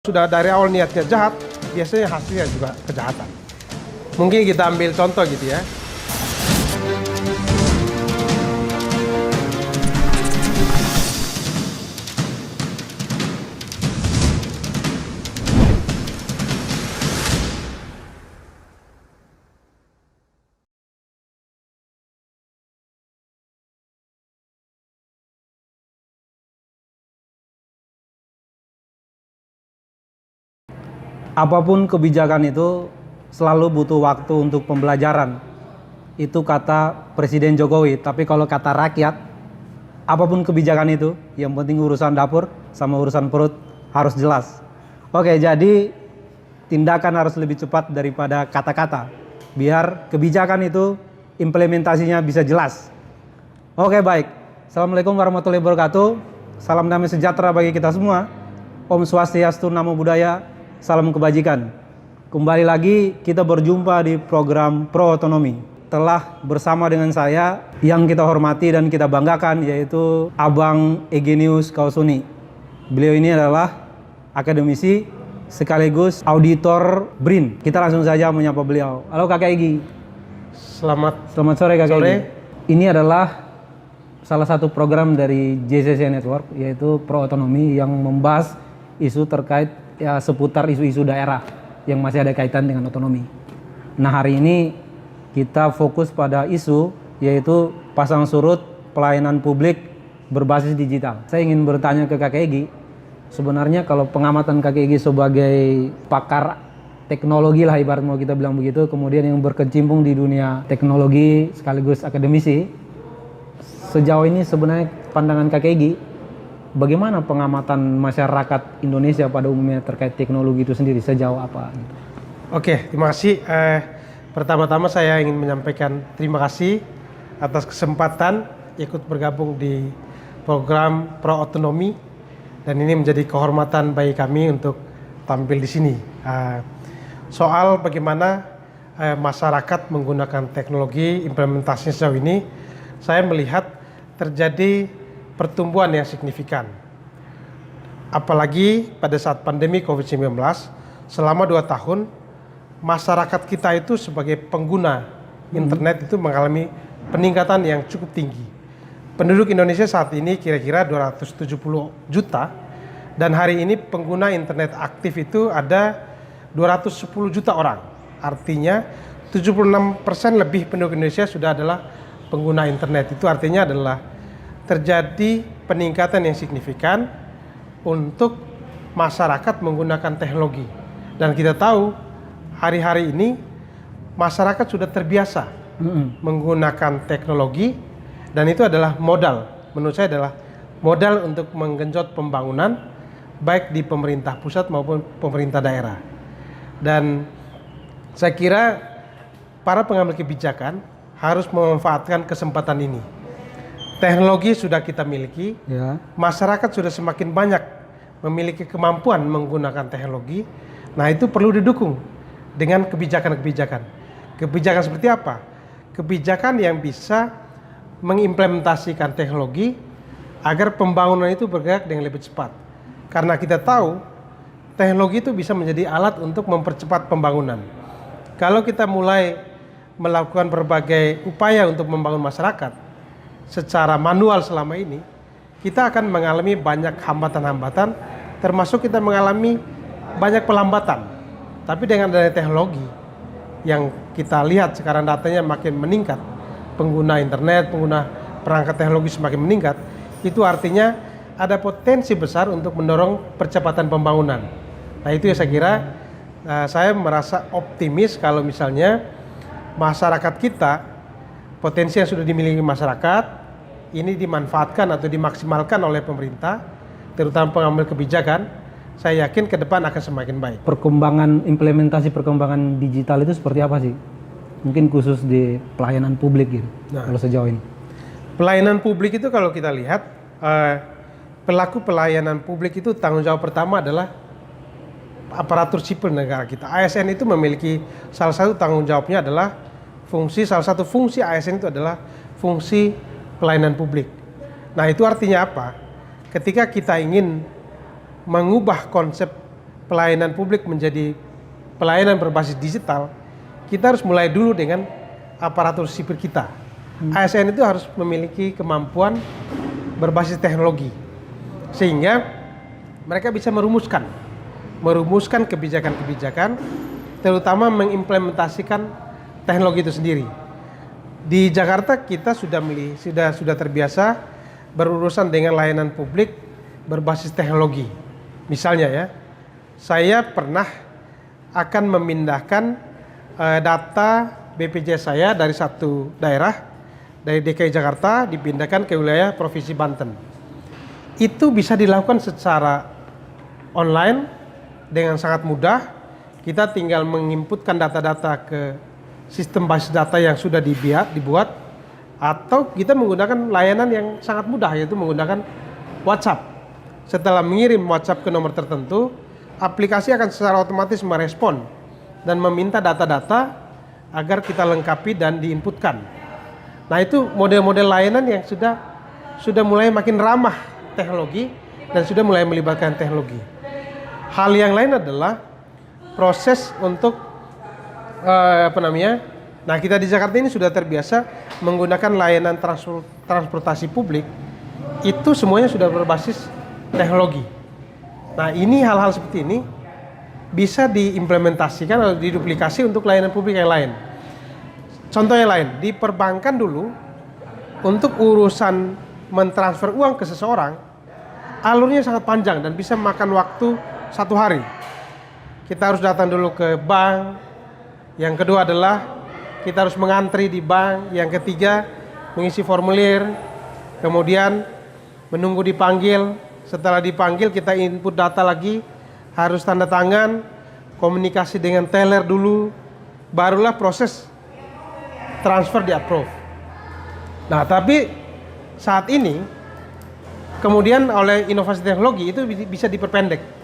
Sudah dari awal niatnya jahat, biasanya hasilnya juga kejahatan. Mungkin kita ambil contoh gitu ya. Apapun kebijakan itu selalu butuh waktu untuk pembelajaran. Itu kata Presiden Jokowi. Tapi kalau kata rakyat, apapun kebijakan itu, yang penting urusan dapur sama urusan perut harus jelas. Oke, jadi tindakan harus lebih cepat daripada kata-kata. Biar kebijakan itu implementasinya bisa jelas. Oke, baik. Assalamualaikum warahmatullahi wabarakatuh. Salam damai sejahtera bagi kita semua. Om Swastiastu, Namo Buddhaya. Salam kebajikan. Kembali lagi kita berjumpa di program Pro Otonomi. Telah bersama dengan saya yang kita hormati dan kita banggakan, yaitu Abang Egenius Kausuni. Beliau ini adalah akademisi sekaligus auditor BRIN. Kita langsung saja menyapa beliau. Halo Kakak Egi. Selamat sore Kakak sore. Egi. Ini adalah salah satu program dari JCC Network, yaitu Pro Otonomi, yang membahas isu terkait seputar isu-isu daerah yang masih ada kaitan dengan otonomi. Nah, hari ini kita fokus pada isu yaitu pasang surut pelayanan publik berbasis digital. Saya ingin bertanya ke Kakak Egi, sebenarnya kalau pengamatan Kakak Egi sebagai pakar teknologi lah, ibarat mau kita bilang begitu, kemudian yang berkecimpung di dunia teknologi sekaligus akademisi, sejauh ini sebenarnya pandangan Kakak Egi, bagaimana pengamatan masyarakat Indonesia pada umumnya terkait teknologi itu sendiri, sejauh apa? Oke, terima kasih. Pertama-tama saya ingin menyampaikan terima kasih atas kesempatan ikut bergabung di program Pro Otonomi, dan ini menjadi kehormatan bagi kami untuk tampil di sini. Soal bagaimana masyarakat menggunakan teknologi, implementasinya sejauh ini, saya melihat terjadi pertumbuhan yang signifikan. Apalagi pada saat pandemi COVID-19, selama 2 tahun, masyarakat kita itu sebagai pengguna internet itu mengalami peningkatan yang cukup tinggi. Penduduk Indonesia saat ini kira-kira 270 juta, dan hari ini pengguna internet aktif itu ada 210 juta orang. Artinya 76% lebih penduduk Indonesia sudah adalah pengguna internet. Itu artinya adalah terjadi peningkatan yang signifikan untuk masyarakat menggunakan teknologi. Dan kita tahu hari-hari ini masyarakat sudah terbiasa menggunakan teknologi, dan itu adalah modal, menurut saya adalah modal untuk menggenjot pembangunan baik di pemerintah pusat maupun pemerintah daerah. Dan saya kira para pengambil kebijakan harus memanfaatkan kesempatan ini. Teknologi sudah kita miliki, masyarakat sudah semakin banyak memiliki kemampuan menggunakan teknologi. Nah, itu perlu didukung dengan kebijakan-kebijakan. Kebijakan seperti apa? Kebijakan yang bisa mengimplementasikan teknologi agar pembangunan itu bergerak dengan lebih cepat. Karena kita tahu teknologi itu bisa menjadi alat untuk mempercepat pembangunan. Kalau kita mulai melakukan berbagai upaya untuk membangun masyarakat secara manual selama ini, kita akan mengalami banyak hambatan-hambatan, termasuk kita mengalami banyak pelambatan. Tapi dengan adanya teknologi yang kita lihat sekarang datanya makin meningkat, pengguna internet, pengguna perangkat teknologi semakin meningkat, itu artinya ada potensi besar untuk mendorong percepatan pembangunan. Nah, itu ya saya kira, saya merasa optimis kalau misalnya masyarakat kita, potensi yang sudah dimiliki masyarakat ini dimanfaatkan atau dimaksimalkan oleh pemerintah, terutama pengambil kebijakan, saya yakin ke depan akan semakin baik. Perkembangan perkembangan digital itu seperti apa sih? Mungkin khusus di pelayanan publik gitu, kalau sejauh ini. Pelayanan publik itu kalau kita lihat, pelaku pelayanan publik itu tanggung jawab pertama adalah aparatur sipil negara kita. ASN itu memiliki salah satu tanggung jawabnya adalah salah satu fungsi ASN itu adalah fungsi pelayanan publik. Nah, itu artinya apa? Ketika kita ingin mengubah konsep pelayanan publik menjadi pelayanan berbasis digital, kita harus mulai dulu dengan aparatur sipil kita. ASN itu harus memiliki kemampuan berbasis teknologi, sehingga mereka bisa merumuskan kebijakan-kebijakan, terutama mengimplementasikan teknologi itu sendiri. Di Jakarta kita sudah terbiasa berurusan dengan layanan publik berbasis teknologi. Misalnya ya, saya pernah akan memindahkan data BPJS saya dari satu daerah, dari DKI Jakarta dipindahkan ke wilayah Provinsi Banten. Itu bisa dilakukan secara online dengan sangat mudah. Kita tinggal menginputkan data-data ke sistem basis data yang sudah dibuat, atau kita menggunakan layanan yang sangat mudah, yaitu menggunakan WhatsApp. Setelah mengirim WhatsApp ke nomor tertentu, aplikasi akan secara otomatis merespon dan meminta data-data agar kita lengkapi dan diinputkan. Nah, itu model-model layanan yang sudah mulai makin ramah teknologi dan sudah mulai melibatkan teknologi. Hal yang lain adalah proses untuk Nah, kita di Jakarta ini sudah terbiasa menggunakan layanan transportasi publik. Itu semuanya sudah berbasis teknologi. Nah, ini hal-hal seperti ini bisa diimplementasikan atau diduplikasi untuk layanan publik yang lain. Contoh yang lain, di perbankan dulu, untuk urusan mentransfer uang ke seseorang, alurnya sangat panjang dan bisa makan waktu 1 hari. Kita harus datang dulu ke bank. Yang kedua adalah kita harus mengantri di bank. Yang ketiga, mengisi formulir. Kemudian menunggu dipanggil. Setelah dipanggil, kita input data lagi, harus tanda tangan, komunikasi dengan teller dulu, barulah proses transfer di approve. Nah, tapi saat ini kemudian oleh inovasi teknologi itu bisa diperpendek.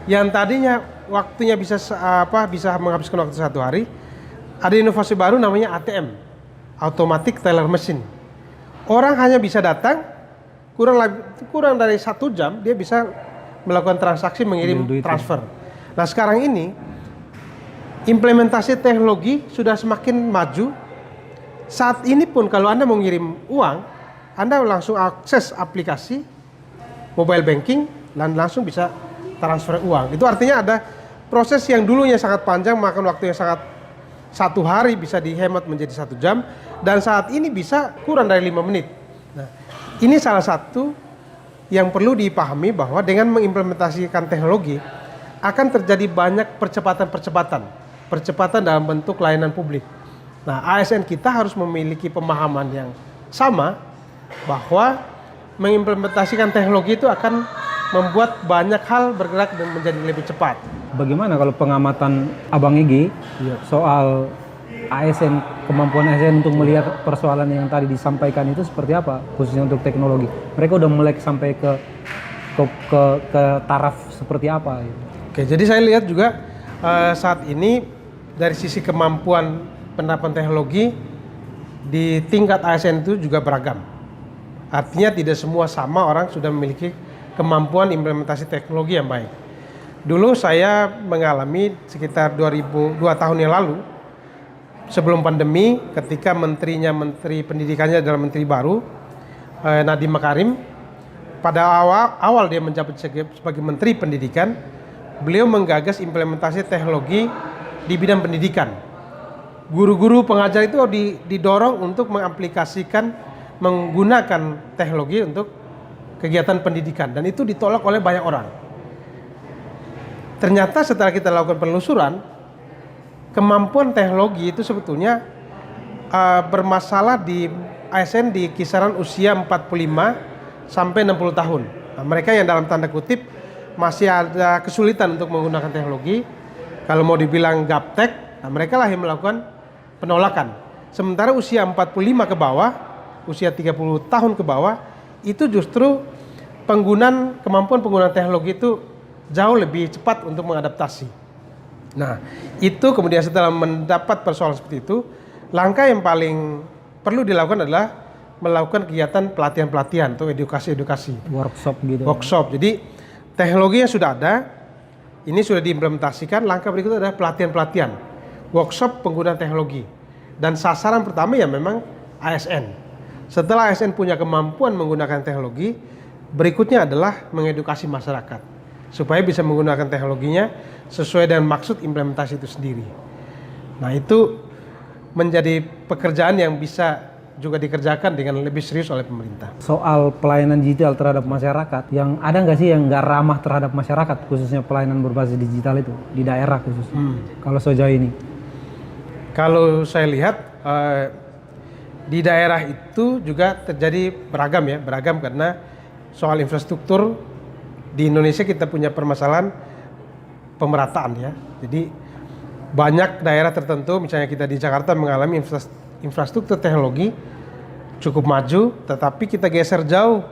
Yang tadinya waktunya bisa menghabiskan waktu 1 hari, ada inovasi baru namanya ATM, Automatic Teller Machine. Orang hanya bisa datang, kurang dari 1 jam dia bisa melakukan transaksi, mengirim transfer. Nah, sekarang ini implementasi teknologi sudah semakin maju. Saat ini pun kalau Anda mau ngirim uang, Anda langsung akses aplikasi mobile banking dan langsung bisa transfer uang. Itu artinya ada proses yang dulunya sangat panjang, makan waktu yang sangat 1 hari bisa dihemat menjadi 1 jam, dan saat ini bisa kurang dari 5 menit. Nah, ini salah satu yang perlu dipahami, bahwa dengan mengimplementasikan teknologi akan terjadi banyak percepatan dalam bentuk layanan publik. Nah, ASN kita harus memiliki pemahaman yang sama, bahwa mengimplementasikan teknologi itu akan membuat banyak hal bergerak dan menjadi lebih cepat. Bagaimana kalau pengamatan Abang Egi soal ASN, kemampuan ASN untuk melihat persoalan yang tadi disampaikan itu seperti apa, khususnya untuk teknologi? Mereka udah melek sampai ke taraf seperti apa? Oke, jadi saya lihat juga saat ini dari sisi kemampuan penerapan teknologi di tingkat ASN itu juga beragam. Artinya tidak semua sama orang sudah memiliki kemampuan implementasi teknologi yang baik. Dulu saya mengalami sekitar 2 tahun yang lalu, sebelum pandemi, ketika menteri pendidikannya adalah menteri baru, Nadiem Makarim. Pada awal dia menjabat sebagai menteri pendidikan, beliau menggagas implementasi teknologi di bidang pendidikan. Guru-guru pengajar itu didorong untuk mengaplikasikan, menggunakan teknologi untuk kegiatan pendidikan, dan itu ditolak oleh banyak orang. Ternyata setelah kita lakukan penelusuran, kemampuan teknologi itu sebetulnya bermasalah di ASN di kisaran usia 45 sampai 60 tahun. Nah, mereka yang dalam tanda kutip masih ada kesulitan untuk menggunakan teknologi, kalau mau dibilang gaptek, nah mereka lah yang melakukan penolakan. Sementara usia 45 ke bawah, usia 30 tahun ke bawah, itu justru kemampuan penggunaan teknologi itu jauh lebih cepat untuk mengadaptasi. Nah, itu kemudian setelah mendapat persoalan seperti itu, langkah yang paling perlu dilakukan adalah melakukan kegiatan pelatihan-pelatihan atau edukasi-edukasi. Workshop gitu. Workshop. Jadi teknologinya sudah ada, ini sudah diimplementasikan. Langkah berikutnya adalah pelatihan-pelatihan, workshop penggunaan teknologi. Dan sasaran pertama ya memang ASN. Setelah ASN punya kemampuan menggunakan teknologi, berikutnya adalah mengedukasi masyarakat supaya bisa menggunakan teknologinya sesuai dengan maksud implementasi itu sendiri. Nah, itu menjadi pekerjaan yang bisa juga dikerjakan dengan lebih serius oleh pemerintah. Soal pelayanan digital terhadap masyarakat, yang ada nggak sih yang nggak ramah terhadap masyarakat, khususnya pelayanan berbasis digital itu di daerah khususnya? Kalau sejauh ini? Kalau saya lihat di daerah itu juga terjadi beragam karena soal infrastruktur di Indonesia kita punya permasalahan pemerataan ya. Jadi banyak daerah tertentu, misalnya kita di Jakarta mengalami infrastruktur teknologi cukup maju, tetapi kita geser jauh,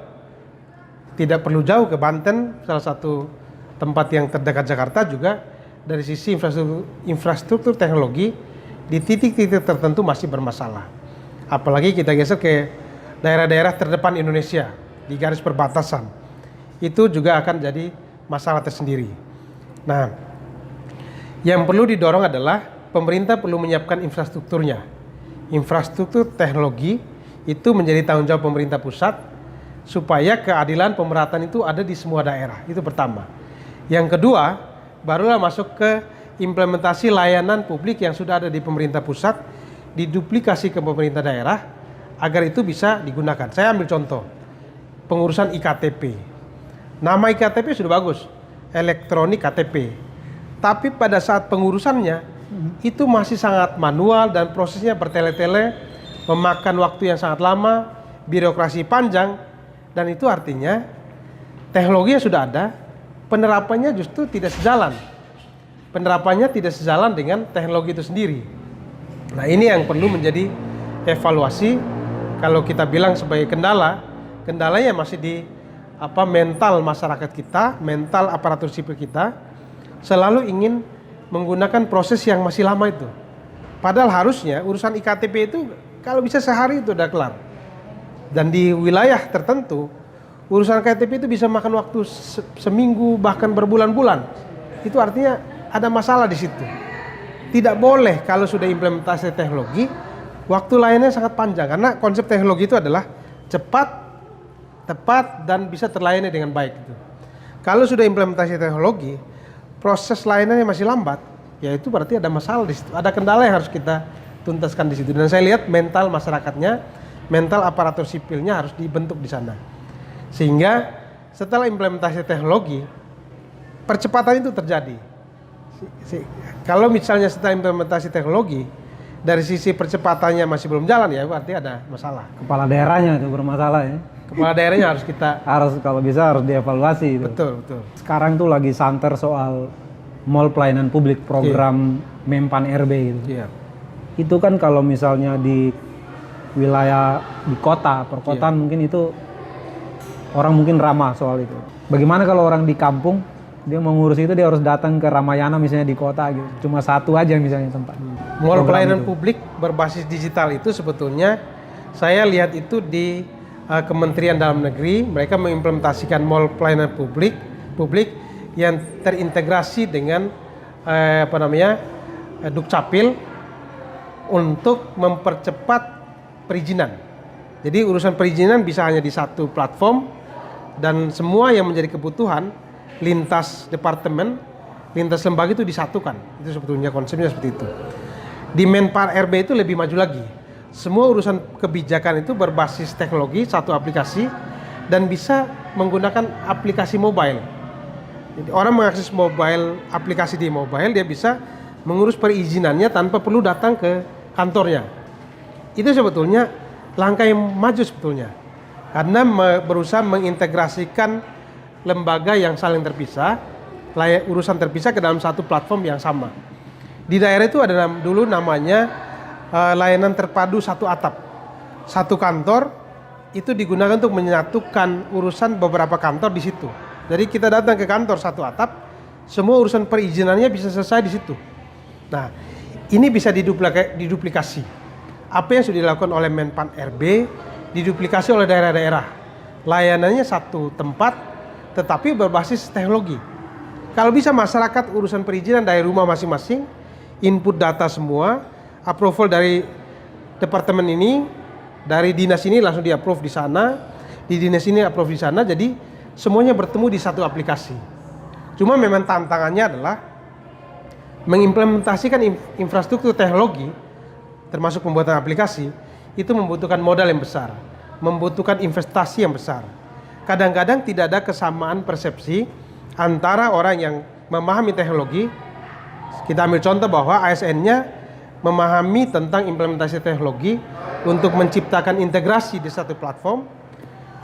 tidak perlu jauh ke Banten, salah satu tempat yang terdekat Jakarta juga dari sisi infrastruktur teknologi di titik-titik tertentu masih bermasalah. Apalagi kita geser ke daerah-daerah terdepan Indonesia di garis perbatasan, itu juga akan jadi masalah tersendiri. Nah, yang perlu didorong adalah pemerintah perlu menyiapkan infrastrukturnya. Infrastruktur teknologi itu menjadi tanggung jawab pemerintah pusat supaya keadilan pemerataan itu ada di semua daerah. Itu pertama. Yang kedua, barulah masuk ke implementasi layanan publik yang sudah ada di pemerintah pusat, diduplikasi ke pemerintah daerah agar itu bisa digunakan. Saya ambil contoh, pengurusan IKTP. Nama IKTP sudah bagus, elektronik KTP. Tapi pada saat pengurusannya itu masih sangat manual dan prosesnya bertele-tele, memakan waktu yang sangat lama, birokrasi panjang, dan itu artinya teknologinya sudah ada, penerapannya justru tidak sejalan. Penerapannya tidak sejalan dengan teknologi itu sendiri. Nah, ini yang perlu menjadi evaluasi. Kalau kita bilang sebagai kendalanya masih di mental masyarakat kita, mental aparatur sipil kita, selalu ingin menggunakan proses yang masih lama itu. Padahal harusnya urusan IKTP itu kalau bisa sehari itu udah kelar. Dan di wilayah tertentu urusan KTP itu bisa makan waktu seminggu bahkan berbulan-bulan. Itu artinya ada masalah di situ. Tidak boleh kalau sudah implementasi teknologi waktu lainnya sangat panjang, karena konsep teknologi itu adalah cepat, tepat, dan bisa terlayani dengan baik gitu. Kalau sudah implementasi teknologi proses layanannya masih lambat, ya itu berarti ada masalah di situ, ada kendala yang harus kita tuntaskan di situ. Dan saya lihat mental masyarakatnya, mental aparatur sipilnya harus dibentuk di sana. Sehingga setelah implementasi teknologi, percepatan itu terjadi. Kalau misalnya setelah implementasi teknologi, dari sisi percepatannya masih belum jalan, ya berarti ada masalah. Kepala daerahnya itu bermasalah ya. Kepala daerahnya harus kita kalau bisa harus dievaluasi itu. Betul. Sekarang tuh lagi santer soal mall pelayanan publik, program Mempan RB gitu. Iya. Itu kan kalau misalnya di wilayah di kota, perkotaan mungkin itu orang mungkin ramah soal itu. Bagaimana kalau orang di kampung dia mau ngurus itu, dia harus datang ke Ramayana misalnya di kota gitu. Cuma satu aja misalnya tempat. Mall pelayanan publik berbasis digital itu sebetulnya saya lihat itu di Kementerian Dalam Negeri. Mereka mengimplementasikan mall pelayanan publik yang terintegrasi dengan Dukcapil untuk mempercepat perizinan. Jadi urusan perizinan bisa hanya di satu platform dan semua yang menjadi kebutuhan lintas departemen, lintas lembaga itu disatukan. Itu sebetulnya konsepnya seperti itu. Di Menpan RB itu lebih maju lagi. Semua urusan kebijakan itu berbasis teknologi, satu aplikasi, dan bisa menggunakan aplikasi mobile. Jadi orang mengakses aplikasi di mobile, dia bisa mengurus perizinannya tanpa perlu datang ke kantornya. Itu sebetulnya langkah yang maju sebetulnya, karena berusaha mengintegrasikan lembaga yang saling terpisah, urusan terpisah ke dalam satu platform yang sama. Di daerah itu ada dulu namanya layanan terpadu satu atap. Satu kantor itu digunakan untuk menyatukan urusan beberapa kantor di situ. Jadi kita datang ke kantor satu atap, semua urusan perizinannya bisa selesai di situ. Nah, ini bisa diduplikasi. Apa yang sudah dilakukan oleh Menpan RB diduplikasi oleh daerah-daerah. Layanannya satu tempat, tetapi berbasis teknologi. Kalau bisa masyarakat urusan perizinan dari rumah masing-masing, input data semua, approval dari departemen ini, dari dinas ini langsung di-approve di sana, di dinas ini approve di sana, jadi semuanya bertemu di satu aplikasi. Cuma memang tantangannya adalah mengimplementasikan infrastruktur teknologi, termasuk pembuatan aplikasi, itu membutuhkan modal yang besar, membutuhkan investasi yang besar. Kadang-kadang tidak ada kesamaan persepsi antara orang yang memahami teknologi. Kita ambil contoh bahwa ASN-nya memahami tentang implementasi teknologi untuk menciptakan integrasi di satu platform,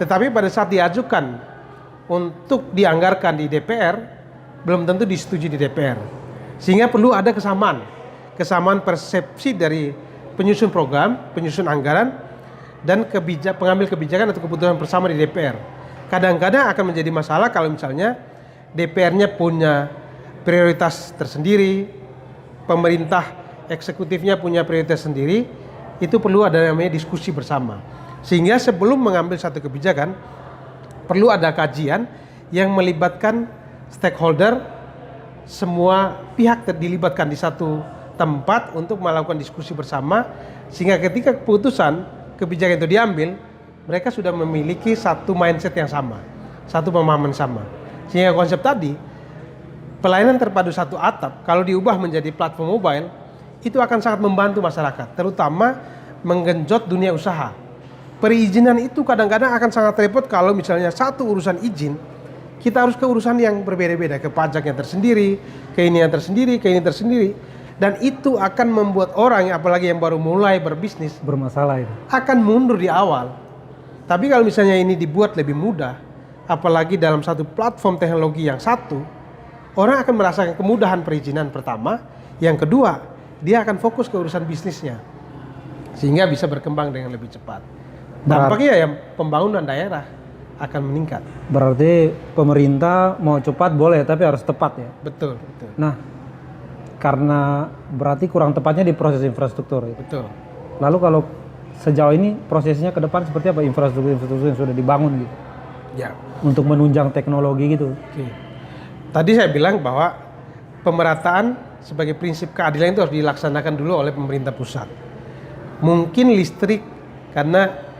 tetapi pada saat diajukan untuk dianggarkan di DPR, belum tentu disetujui di DPR. Sehingga perlu ada kesamaan persepsi dari penyusun program, penyusun anggaran, dan pengambil kebijakan atau keputusan bersama di DPR. Kadang-kadang akan menjadi masalah kalau misalnya DPR-nya punya prioritas tersendiri, pemerintah eksekutifnya punya prioritas sendiri, itu perlu ada namanya diskusi bersama. Sehingga sebelum mengambil satu kebijakan, perlu ada kajian yang melibatkan stakeholder, semua pihak dilibatkan di satu tempat untuk melakukan diskusi bersama, sehingga ketika keputusan kebijakan itu diambil, mereka sudah memiliki satu mindset yang sama, satu pemahaman sama. Sehingga konsep tadi, pelayanan terpadu satu atap, kalau diubah menjadi platform mobile, itu akan sangat membantu masyarakat, terutama menggenjot dunia usaha. Perizinan itu kadang-kadang akan sangat repot kalau misalnya satu urusan izin, kita harus ke urusan yang berbeda-beda, ke pajaknya tersendiri, ke ini yang tersendiri, ke ini tersendiri. Dan itu akan membuat orang, apalagi yang baru mulai berbisnis, Bermasalah itu. akan mundur di awal. Tapi kalau misalnya ini dibuat lebih mudah, apalagi dalam satu platform teknologi yang satu, orang akan merasakan kemudahan perizinan pertama. Yang kedua, dia akan fokus ke urusan bisnisnya, sehingga bisa berkembang dengan lebih cepat. Dampaknya ya pembangunan daerah akan meningkat. Berarti pemerintah mau cepat boleh, tapi harus tepat ya. Betul, betul. Nah, karena berarti kurang tepatnya di proses infrastruktur itu. Betul. Lalu kalau sejauh ini prosesnya ke depan seperti apa infrastruktur yang sudah dibangun gitu? Ya. Untuk menunjang teknologi gitu. Oke. Tadi saya bilang bahwa pemerataan sebagai prinsip keadilan itu harus dilaksanakan dulu oleh pemerintah pusat. Mungkin listrik, karena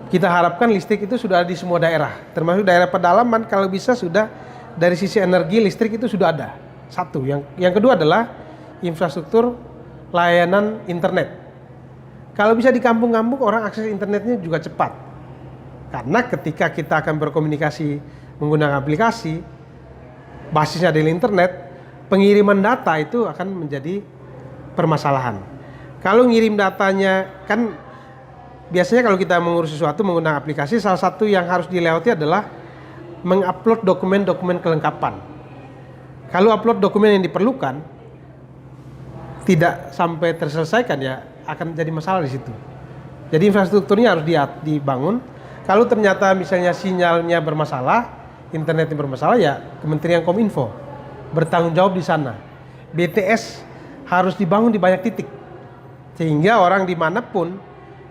kita harapkan listrik itu sudah ada di semua daerah, termasuk daerah pedalaman, kalau bisa sudah dari sisi energi listrik itu sudah ada. Satu. Yang kedua adalah infrastruktur layanan internet. Kalau bisa di kampung-kampung orang akses internetnya juga cepat. Karena ketika kita akan berkomunikasi menggunakan aplikasi, basisnya dari internet, pengiriman data itu akan menjadi permasalahan. Kalau ngirim datanya, kan biasanya kalau kita mengurus sesuatu menggunakan aplikasi, salah satu yang harus dilewati adalah mengupload dokumen-dokumen kelengkapan. Kalau upload dokumen yang diperlukan tidak sampai terselesaikan, ya akan jadi masalah di situ. Jadi infrastrukturnya harus dibangun. Kalau ternyata misalnya sinyalnya bermasalah, internetnya bermasalah, ya Kementerian Kominfo bertanggung jawab di sana. BTS harus dibangun di banyak titik, sehingga orang dimanapun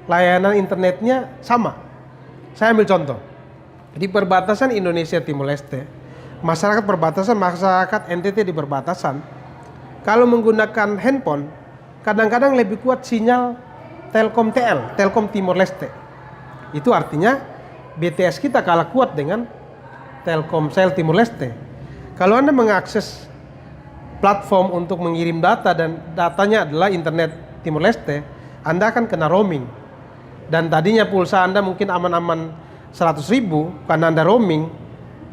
layanan internetnya sama. Saya ambil contoh, di perbatasan Indonesia Timor Leste, masyarakat perbatasan, masyarakat NTT di perbatasan, kalau menggunakan handphone, kadang-kadang lebih kuat sinyal Telkom TL, Telkom Timor Leste. Itu artinya BTS kita kalah kuat dengan Telkomsel Timor Leste. Kalau Anda mengakses platform untuk mengirim data dan datanya adalah internet Timor Leste, Anda akan kena roaming. Dan tadinya pulsa Anda mungkin aman-aman 100.000, karena Anda roaming,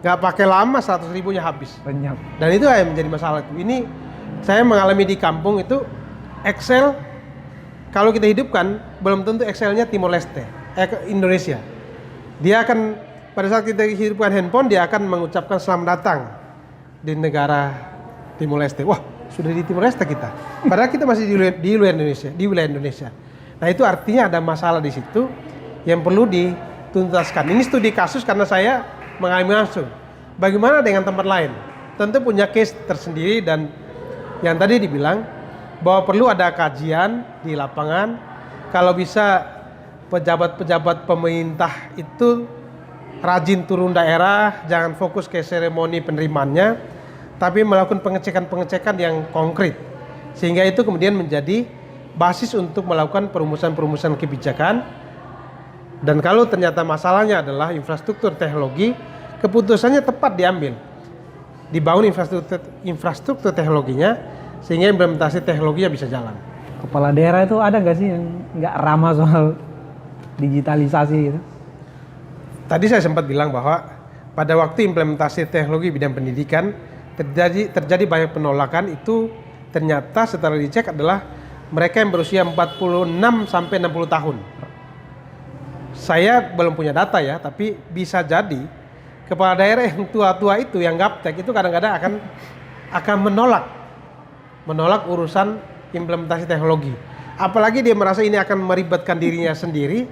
nggak pakai lama 100.000-nya habis. Lenyap. Dan itu yang menjadi masalah. Ini saya mengalami di kampung itu, Excel kalau kita hidupkan belum tentu Excel-nya Timor Leste, Indonesia. Dia akan pada saat kita hidupkan handphone, dia akan mengucapkan selamat datang di negara Timor Leste. Wah, sudah di Timor Leste kita. Padahal kita masih di luar Indonesia, di wilayah Indonesia. Nah, itu artinya ada masalah di situ yang perlu dituntaskan. Ini studi kasus karena saya mengalami langsung. Bagaimana dengan tempat lain? Tentu punya case tersendiri, dan yang tadi dibilang bahwa perlu ada kajian di lapangan. Kalau bisa pejabat-pejabat pemerintah itu rajin turun daerah, jangan fokus ke seremoni penerimaannya, tapi melakukan pengecekan-pengecekan yang konkret. Sehingga itu kemudian menjadi basis untuk melakukan perumusan-perumusan kebijakan. Dan kalau ternyata masalahnya adalah infrastruktur teknologi, keputusannya tepat diambil. Dibangun infrastruktur teknologinya, sehingga implementasi teknologinya bisa jalan. Kepala daerah itu ada nggak sih yang nggak ramah soal digitalisasi gitu? Tadi saya sempat bilang bahwa pada waktu implementasi teknologi bidang pendidikan terjadi banyak penolakan. Itu ternyata setelah dicek adalah mereka yang berusia 46 sampai 60 tahun. Saya belum punya data ya, tapi bisa jadi kepala daerah yang tua-tua itu, yang gaptek itu kadang-kadang akan menolak urusan implementasi teknologi. Apalagi dia merasa ini akan meribatkan dirinya sendiri,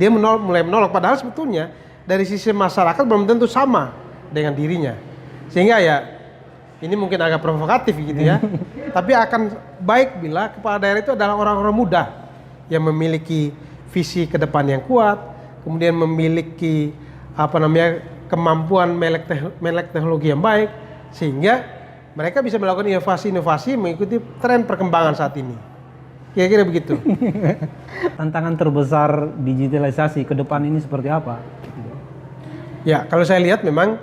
dia mulai menolak. Padahal sebetulnya dari sisi masyarakat belum tentu sama dengan dirinya. Sehingga ya ini mungkin agak provokatif gitu ya. Tapi akan baik bila kepala daerah itu adalah orang-orang muda yang memiliki visi ke depan yang kuat, kemudian memiliki kemampuan melek teknologi yang baik, sehingga mereka bisa melakukan inovasi-inovasi mengikuti tren perkembangan saat ini. Kira-kira begitu. Tantangan terbesar digitalisasi ke depan ini seperti apa? Ya, kalau saya lihat memang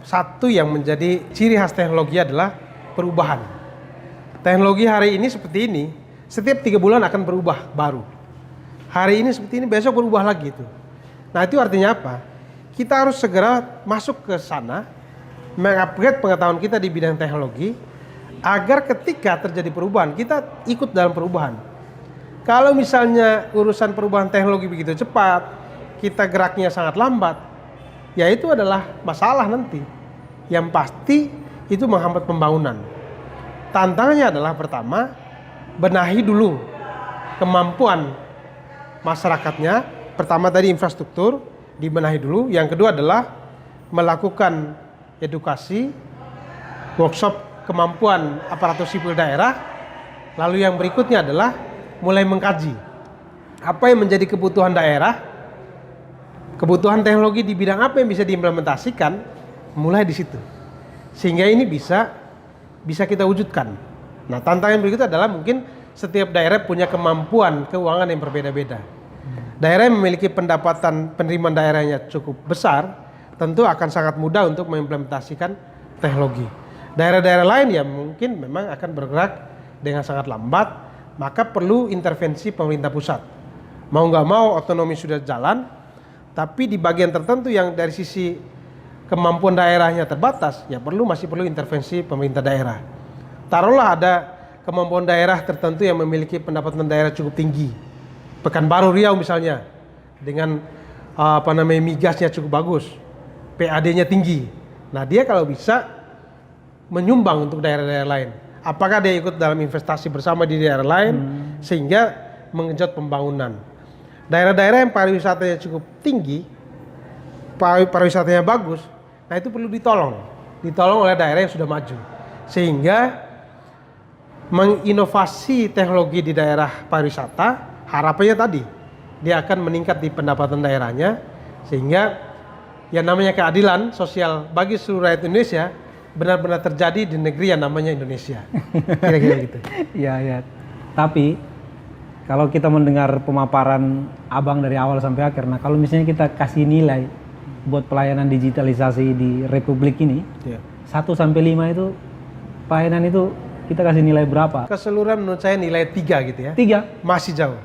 satu yang menjadi ciri khas teknologi adalah perubahan. Teknologi hari ini seperti ini, setiap 3 bulan akan berubah baru. Hari ini seperti ini, besok berubah lagi itu. Nah, itu artinya apa? Kita harus segera masuk ke sana, mengupgrade pengetahuan kita di bidang teknologi, agar ketika terjadi perubahan, kita ikut dalam perubahan. Kalau misalnya urusan perubahan teknologi begitu cepat, kita geraknya sangat lambat, ya itu adalah masalah nanti. Yang pasti itu menghambat pembangunan. Tantangannya adalah pertama, benahi dulu kemampuan masyarakatnya. Pertama tadi infrastruktur, dibenahi dulu. Yang kedua adalah melakukan edukasi, workshop kemampuan aparatur sipil daerah. Lalu yang berikutnya adalah mulai mengkaji apa yang menjadi kebutuhan daerah, kebutuhan teknologi di bidang apa yang bisa diimplementasikan, mulai di situ. Sehingga ini bisa kita wujudkan. Nah, tantangan berikutnya adalah mungkin setiap daerah punya kemampuan keuangan yang berbeda-beda. Daerah yang memiliki pendapatan penerimaan daerahnya cukup besar, tentu akan sangat mudah untuk mengimplementasikan teknologi. Daerah-daerah lain yang mungkin memang akan bergerak dengan sangat lambat, maka perlu intervensi pemerintah pusat. Mau nggak mau otonomi sudah jalan, tapi di bagian tertentu yang dari sisi kemampuan daerahnya terbatas, ya masih perlu intervensi pemerintah daerah. Taruhlah ada kemampuan daerah tertentu yang memiliki pendapatan daerah cukup tinggi. Pekanbaru Riau misalnya, dengan migasnya cukup bagus, PAD-nya tinggi. Nah, dia kalau bisa menyumbang untuk daerah-daerah lain. Apakah dia ikut dalam investasi bersama di daerah lain sehingga mengejut pembangunan. Daerah-daerah yang pariwisatanya cukup tinggi, pariwisatanya bagus, nah itu perlu ditolong oleh daerah yang sudah maju. Sehingga menginovasi teknologi di daerah pariwisata, harapannya tadi dia akan meningkat di pendapatan daerahnya, sehingga yang namanya keadilan sosial bagi seluruh rakyat Indonesia benar-benar terjadi di negeri yang namanya Indonesia. Kira-kira gitu. Ya. Tapi kalau kita mendengar pemaparan Abang dari awal sampai akhir, nah kalau misalnya kita kasih nilai buat pelayanan digitalisasi di Republik ini, 1 sampai 5 itu pelayanan itu kita kasih nilai berapa? Keseluruhan menurut saya nilai 3 gitu ya. 3? Masih jauh.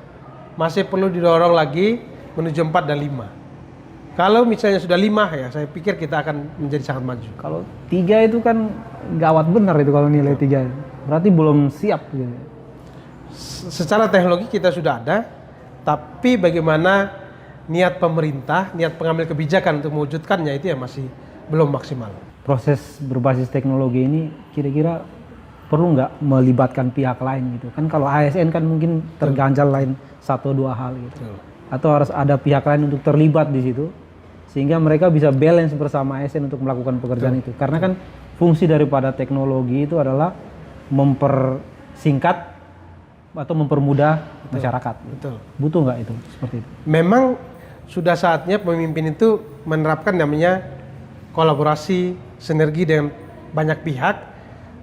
Masih perlu didorong lagi menuju 4 dan 5. Kalau misalnya sudah 5 ya saya pikir kita akan menjadi sangat maju. Kalau 3 itu kan gawat benar itu kalau nilai 3. Berarti belum siap gitu. Secara teknologi kita sudah ada, tapi bagaimana niat pemerintah, niat pengambil kebijakan untuk mewujudkannya itu ya masih belum maksimal. Proses berbasis teknologi ini kira-kira perlu nggak melibatkan pihak lain gitu? Kan kalau ASN kan mungkin terganjal lain 1-2 hal gitu. Atau harus ada pihak lain untuk terlibat di situ sehingga mereka bisa balance bersama ASN untuk melakukan pekerjaan itu. Karena kan fungsi daripada teknologi itu adalah mempersingkat atau mempermudah masyarakat. Betul. Butuh nggak itu seperti itu? Memang sudah saatnya pemimpin itu menerapkan namanya kolaborasi, sinergi dengan banyak pihak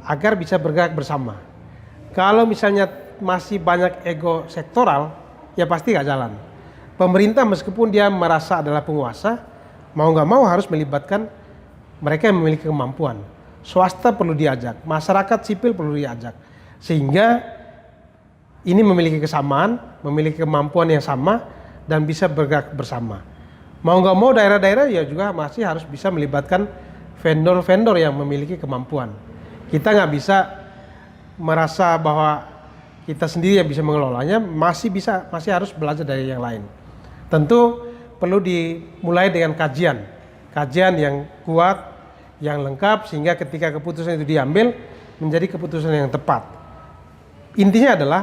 agar bisa bergerak bersama. Kalau misalnya masih banyak ego sektoral, ya pasti nggak jalan. Pemerintah meskipun dia merasa adalah penguasa, mau nggak mau harus melibatkan mereka yang memiliki kemampuan. Swasta perlu diajak, masyarakat sipil perlu diajak. Sehingga ini memiliki kesamaan, memiliki kemampuan yang sama, dan bisa bergerak bersama. Mau nggak mau daerah-daerah ya juga masih harus bisa melibatkan vendor-vendor yang memiliki kemampuan. Kita nggak bisa merasa bahwa kita sendiri yang bisa mengelolanya, masih harus belajar dari yang lain. Tentu perlu dimulai dengan kajian yang kuat, yang lengkap, sehingga ketika keputusan itu diambil menjadi keputusan yang tepat. Intinya adalah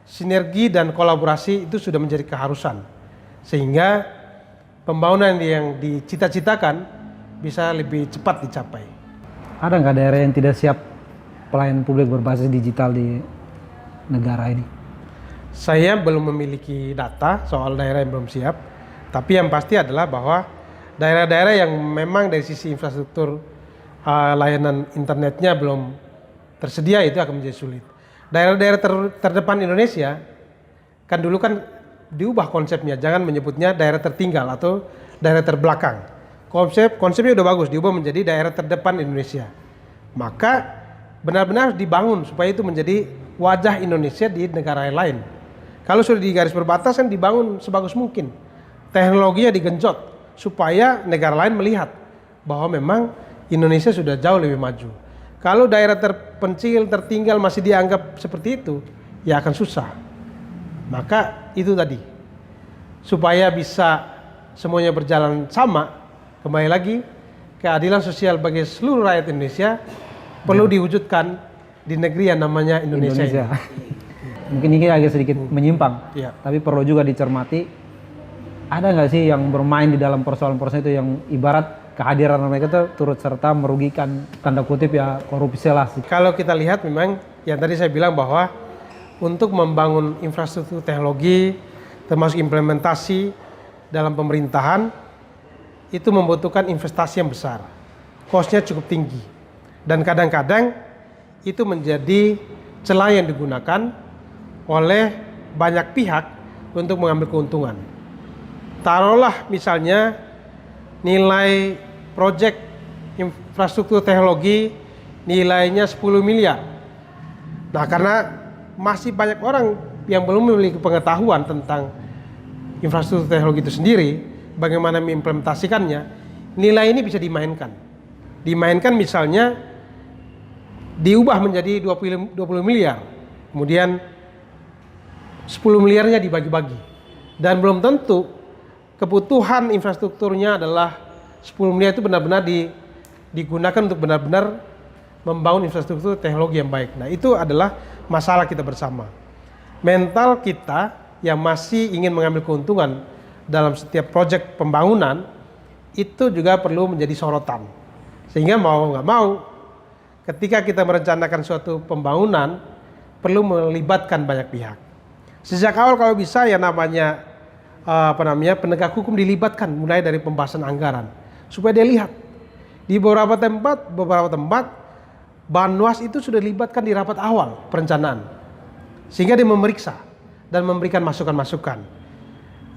sinergi dan kolaborasi itu sudah menjadi keharusan, sehingga pembangunan yang dicita-citakan bisa lebih cepat dicapai. Ada nggak daerah yang tidak siap pelayanan publik berbasis digital di negara ini? Saya belum memiliki data soal daerah yang belum siap, tapi yang pasti adalah bahwa daerah-daerah yang memang dari sisi infrastruktur layanan internetnya belum tersedia itu akan menjadi sulit. Daerah-daerah terdepan Indonesia kan dulu kan diubah konsepnya, jangan menyebutnya daerah tertinggal atau daerah terbelakang. Konsepnya udah bagus, diubah menjadi daerah terdepan Indonesia. Maka benar-benar harus dibangun supaya itu menjadi wajah Indonesia di negara lain. Kalau sudah di garis perbatasan dibangun sebagus mungkin, teknologinya digenjot supaya negara lain melihat bahwa memang Indonesia sudah jauh lebih maju. Kalau daerah terpencil, tertinggal masih dianggap seperti itu, ya akan susah. Maka itu tadi, supaya bisa semuanya berjalan sama, kembali lagi keadilan sosial bagi seluruh rakyat Indonesia perlu diwujudkan di negeri yang namanya Indonesia. Mungkin ini agak sedikit menyimpang, tapi perlu juga dicermati. Ada nggak sih yang bermain di dalam persoalan-persoalan itu yang ibarat kehadiran mereka itu turut serta merugikan tanda kutip ya korupsi lah. Kalau kita lihat memang yang tadi saya bilang bahwa untuk membangun infrastruktur teknologi termasuk implementasi dalam pemerintahan itu membutuhkan investasi yang besar, cost-nya cukup tinggi, dan kadang-kadang itu menjadi celah yang digunakan oleh banyak pihak untuk mengambil keuntungan. Taruhlah misalnya nilai proyek infrastruktur teknologi nilainya 10 miliar. Nah, karena masih banyak orang yang belum memiliki pengetahuan tentang infrastruktur teknologi itu sendiri, bagaimana mengimplementasikannya, nilai ini bisa dimainkan. Dimainkan misalnya diubah menjadi 20 miliar. Kemudian 10 miliarnya dibagi-bagi. Dan belum tentu kebutuhan infrastrukturnya adalah 10 miliar itu benar-benar digunakan untuk benar-benar membangun infrastruktur teknologi yang baik. Nah, itu adalah masalah kita bersama. Mental kita yang masih ingin mengambil keuntungan dalam setiap proyek pembangunan itu juga perlu menjadi sorotan. Sehingga mau nggak mau ketika kita merencanakan suatu pembangunan perlu melibatkan banyak pihak. Sejak awal kalau bisa yang namanya penegak hukum dilibatkan mulai dari pembahasan anggaran supaya dia lihat di beberapa tempat Banwas itu sudah dilibatkan di rapat awal perencanaan sehingga dia memeriksa dan memberikan masukan-masukan.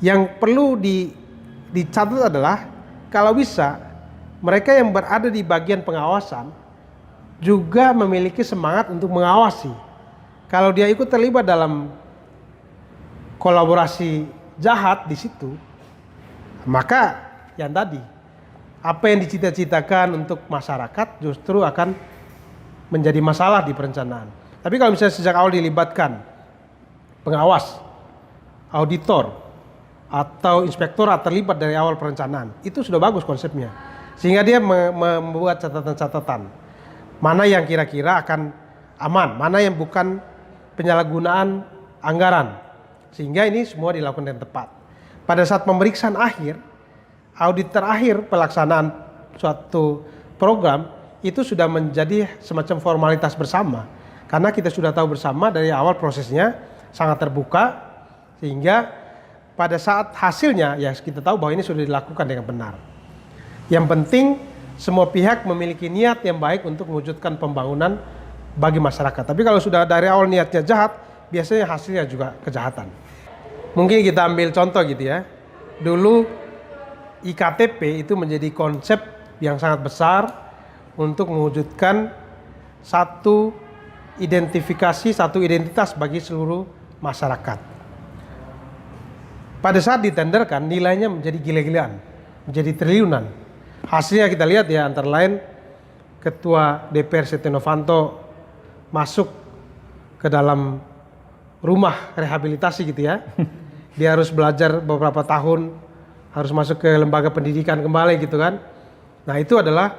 Yang perlu dicatat adalah kalau bisa mereka yang berada di bagian pengawasan juga memiliki semangat untuk mengawasi. Kalau dia ikut terlibat dalam kolaborasi jahat di situ, maka yang tadi apa yang dicita-citakan untuk masyarakat justru akan menjadi masalah di perencanaan. Tapi kalau misalnya sejak awal dilibatkan pengawas, auditor, atau inspektorat terlibat dari awal perencanaan, itu sudah bagus konsepnya. Sehingga dia membuat catatan-catatan. Mana yang kira-kira akan aman, mana yang bukan penyalahgunaan anggaran. Sehingga ini semua dilakukan dengan tepat. Pada saat pemeriksaan akhir, audit terakhir pelaksanaan suatu program, itu sudah menjadi semacam formalitas bersama. Karena kita sudah tahu bersama dari awal prosesnya sangat terbuka, sehingga pada saat hasilnya ya kita tahu bahwa ini sudah dilakukan dengan benar. Yang penting semua pihak memiliki niat yang baik untuk mewujudkan pembangunan bagi masyarakat. Tapi kalau sudah dari awal niatnya jahat, biasanya hasilnya juga kejahatan. Mungkin kita ambil contoh gitu ya. Dulu IKTP itu menjadi konsep yang sangat besar untuk mewujudkan satu identifikasi, satu identitas bagi seluruh masyarakat. Pada saat ditenderkan, nilainya menjadi gila-gilaan, menjadi triliunan. Hasilnya kita lihat ya, antara lain Ketua DPR Setia Novanto masuk ke dalam rumah rehabilitasi gitu ya. Dia harus belajar beberapa tahun, harus masuk ke lembaga pendidikan kembali gitu kan. Nah itu adalah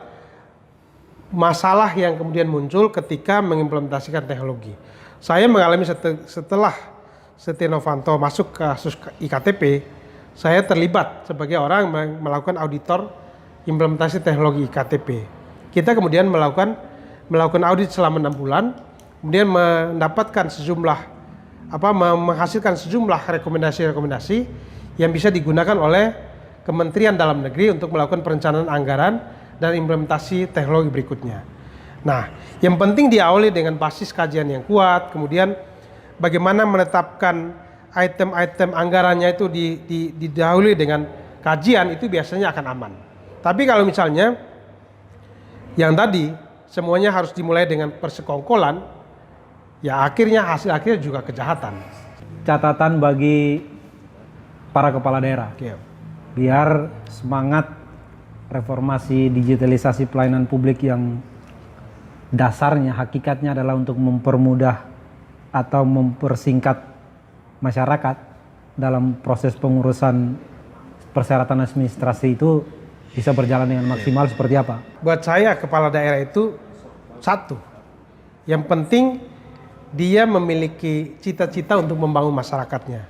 masalah yang kemudian muncul ketika mengimplementasikan teknologi. Saya mengalami setelah Setia Novanto masuk ke kasus IKTP, saya terlibat sebagai orang yang melakukan auditor implementasi teknologi IKTP. Kita kemudian melakukan audit selama 6 bulan, kemudian mendapatkan menghasilkan sejumlah rekomendasi-rekomendasi yang bisa digunakan oleh Kementerian Dalam Negeri untuk melakukan perencanaan anggaran dan implementasi teknologi berikutnya. Nah, yang penting diawali dengan basis kajian yang kuat, kemudian bagaimana menetapkan item-item anggarannya itu didahului dengan kajian, itu biasanya akan aman. Tapi kalau misalnya yang tadi semuanya harus dimulai dengan persekongkolan, ya akhirnya hasil akhirnya juga kejahatan. Catatan bagi para kepala daerah, biar semangat reformasi digitalisasi pelayanan publik yang dasarnya, hakikatnya adalah untuk mempermudah atau mempersingkat masyarakat dalam proses pengurusan persyaratan administrasi itu bisa berjalan dengan maksimal seperti apa? Buat saya kepala daerah itu satu, yang penting dia memiliki cita-cita untuk membangun masyarakatnya.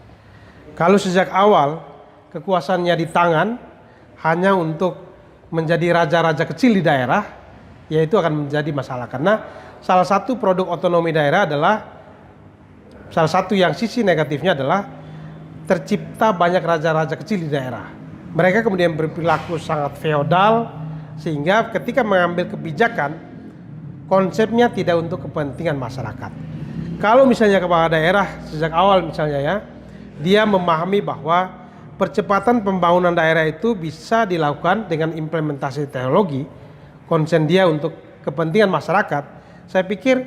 Kalau sejak awal kekuasaannya di tangan hanya untuk menjadi raja-raja kecil di daerah, ya itu akan menjadi masalah. Karena salah satu produk otonomi daerah adalah, salah satu yang sisi negatifnya adalah tercipta banyak raja-raja kecil di daerah. Mereka kemudian berperilaku sangat feodal, sehingga ketika mengambil kebijakan, konsepnya tidak untuk kepentingan masyarakat. Kalau misalnya kepala daerah sejak awal misalnya ya, dia memahami bahwa percepatan pembangunan daerah itu bisa dilakukan dengan implementasi teknologi, konsen dia untuk kepentingan masyarakat, saya pikir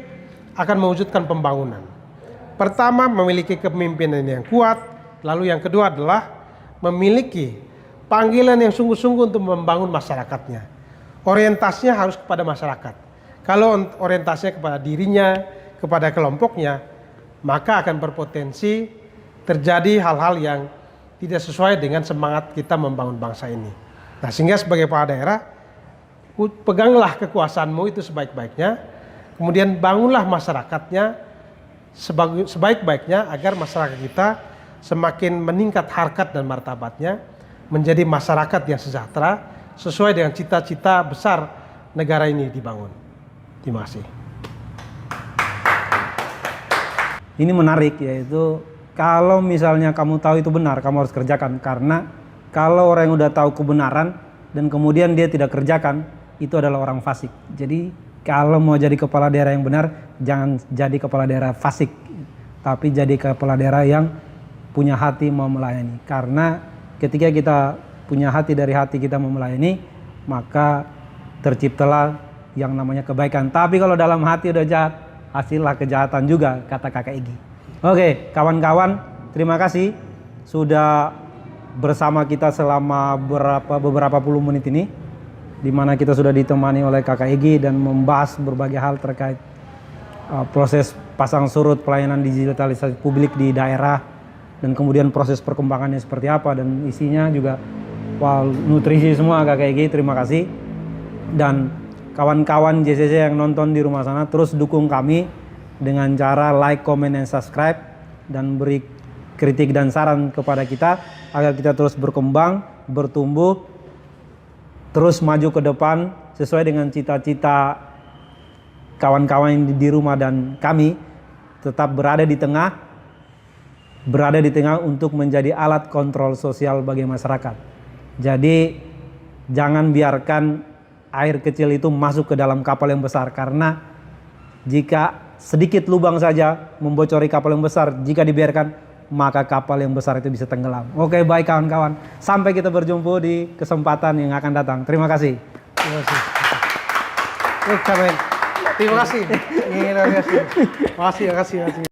akan mewujudkan pembangunan. Pertama, memiliki kepemimpinan yang kuat, lalu yang kedua adalah memiliki panggilan yang sungguh-sungguh untuk membangun masyarakatnya. Orientasinya harus kepada masyarakat. Kalau orientasinya kepada dirinya, kepada kelompoknya, maka akan berpotensi terjadi hal-hal yang tidak sesuai dengan semangat kita membangun bangsa ini. Nah, sehingga sebagai kepala daerah, peganglah kekuasaanmu itu sebaik-baiknya, kemudian bangunlah masyarakatnya sebaik-baiknya agar masyarakat kita semakin meningkat harkat dan martabatnya, menjadi masyarakat yang sejahtera sesuai dengan cita-cita besar negara ini dibangun. Terima kasih. Ini menarik, yaitu kalau misalnya kamu tahu itu benar, kamu harus kerjakan. Karena kalau orang yang udah tahu kebenaran dan kemudian dia tidak kerjakan, itu adalah orang fasik. Jadi kalau mau jadi kepala daerah yang benar, jangan jadi kepala daerah fasik, tapi jadi kepala daerah yang punya hati mau melayani. Karena ketika kita punya hati, dari hati kita mau melayani, maka terciptalah yang namanya kebaikan. Tapi kalau dalam hati udah jahat, hasillah kejahatan juga, kata Kakak Egy. Oke, kawan-kawan, terima kasih sudah bersama kita selama beberapa puluh menit ini, di mana kita sudah ditemani oleh Kakak Egy dan membahas berbagai hal terkait proses pasang surut pelayanan digitalisasi publik di daerah, dan kemudian proses perkembangannya seperti apa, dan isinya juga nutrisi semua. Kakak Egy, terima kasih. Dan kawan-kawan JCC yang nonton di rumah sana, terus dukung kami dengan cara like, comment, dan subscribe, dan beri kritik dan saran kepada kita agar kita terus berkembang, bertumbuh, terus maju ke depan sesuai dengan cita-cita kawan-kawan di rumah, dan kami tetap berada di tengah untuk menjadi alat kontrol sosial bagi masyarakat. Jadi jangan biarkan air kecil itu masuk ke dalam kapal yang besar, karena jika sedikit lubang saja membocori kapal yang besar, jika dibiarkan maka kapal yang besar itu bisa tenggelam. Oke, baik kawan-kawan, sampai kita berjumpa di kesempatan yang akan datang. Terima kasih. Terima kasih. Terima kasih. Terima kasih. Terima kasih.